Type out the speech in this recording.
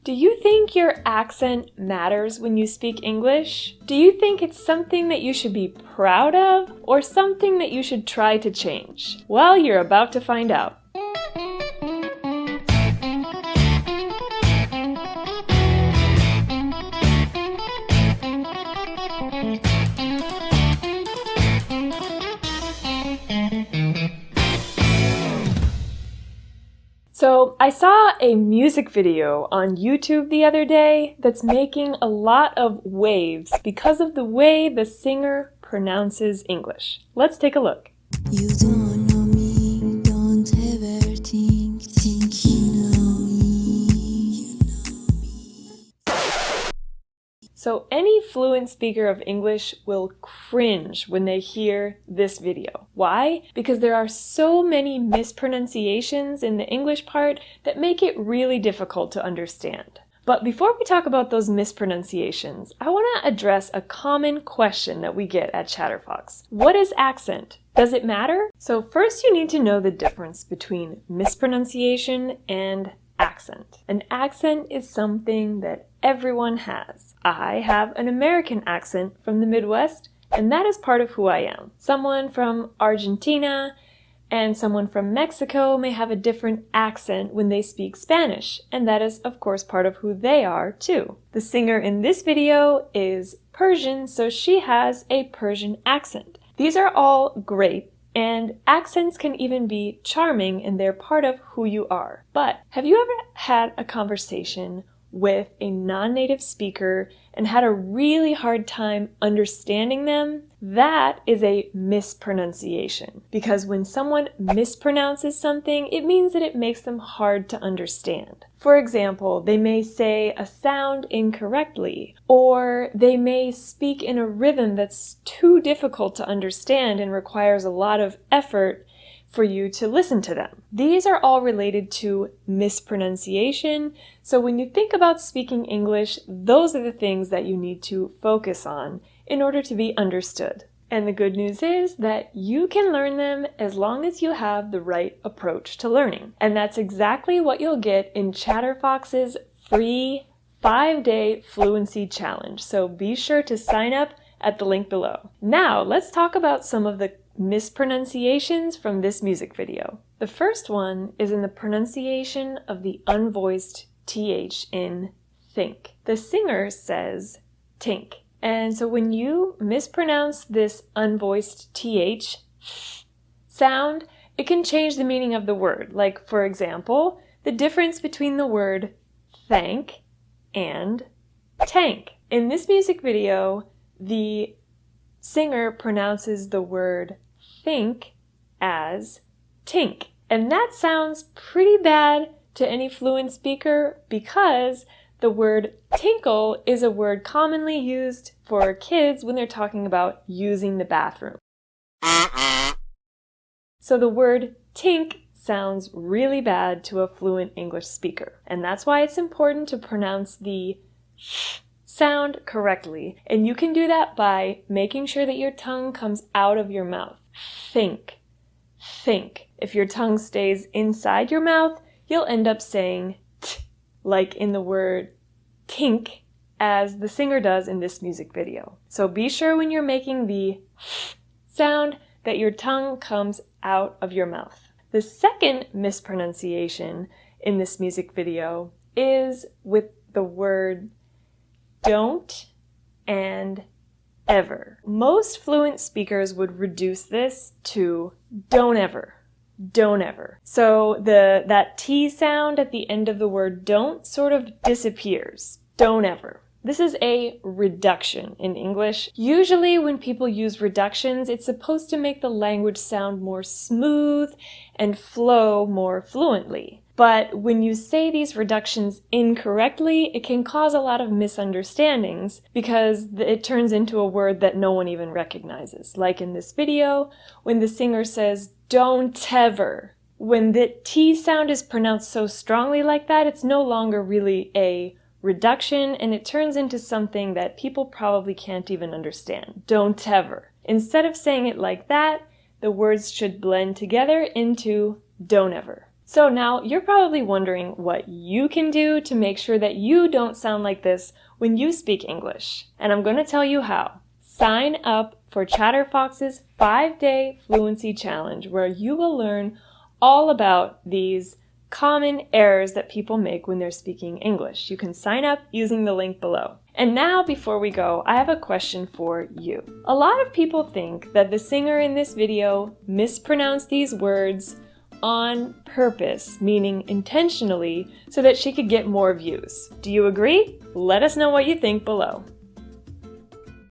Do you think your accent matters when you speak English? Do you think it's something that you should be proud of or something that you should try to change? Well, you're about to find out. So I saw a music video on YouTube the other day that's making a lot of waves because of the way the singer pronounces English. Let's take a look. You don't know me, don't ever think you know me. So any fluent speaker of English will cringe when they hear this video. Why? Because there are so many mispronunciations in the English part that make it really difficult to understand. But before we talk about those mispronunciations, I want to address a common question that we get at Chatterfox. What is accent? Does it matter? So first you need to know the difference between mispronunciation and accent. An accent is something that everyone has. I have an American accent from the Midwest, and that is part of who I am. Someone from Argentina and someone from Mexico may have a different accent when they speak Spanish, and that is of course part of who they are too. The singer in this video is Persian, so she has a Persian accent. These are all great, and accents can even be charming and they're part of who you are. But have you ever had a conversation with a non-native speaker and had a really hard time understanding them? That is a mispronunciation. Because when someone mispronounces something, it means that it makes them hard to understand. For example, they may say a sound incorrectly, or they may speak in a rhythm that's too difficult to understand and requires a lot of effort for you to listen to them. These are all related to mispronunciation, so when you think about speaking English, those are the things that you need to focus on in order to be understood. And the good news is that you can learn them as long as you have the right approach to learning. And that's exactly what you'll get in Chatterfox's free 5-day fluency challenge. So be sure to sign up at the link below. Now, let's talk about some of the mispronunciations from this music video. The first one is in the pronunciation of the unvoiced TH in think. The singer says tink. And so when you mispronounce this unvoiced TH sound, it can change the meaning of the word. Like, for example, the difference between the word thank and tank. In this music video, the singer pronounces the word think as tink. And that sounds pretty bad to any fluent speaker because the word tinkle is a word commonly used for kids when they're talking about using the bathroom. So the word tink sounds really bad to a fluent English speaker. And that's why it's important to pronounce the sound correctly. And you can do that by making sure that your tongue comes out of your mouth. Think. Think. If your tongue stays inside your mouth, you'll end up saying t, like in the word tink, as the singer does in this music video. So be sure when you're making the sound that your tongue comes out of your mouth. The second mispronunciation in this music video is with the word don't and ever. Most fluent speakers would reduce this to don't ever. Don't ever. So that T sound at the end of the word don't sort of disappears. Don't ever. This is a reduction in English. Usually when people use reductions, it's supposed to make the language sound more smooth and flow more fluently. But when you say these reductions incorrectly, it can cause a lot of misunderstandings because it turns into a word that no one even recognizes. Like in this video, when the singer says, don't ever. When the T sound is pronounced so strongly like that, it's no longer really a reduction, and it turns into something that people probably can't even understand. Don't ever. Instead of saying it like that, the words should blend together into don't ever. So now you're probably wondering what you can do to make sure that you don't sound like this when you speak English. And I'm going to tell you how. Sign up for Chatterfox's 5-day fluency challenge where you will learn all about these common errors that people make when they're speaking English. You can sign up using the link below. And now, before we go, I have a question for you. A lot of people think that the singer in this video mispronounced these words on purpose, meaning intentionally, so that she could get more views. Do you agree? Let us know what you think below.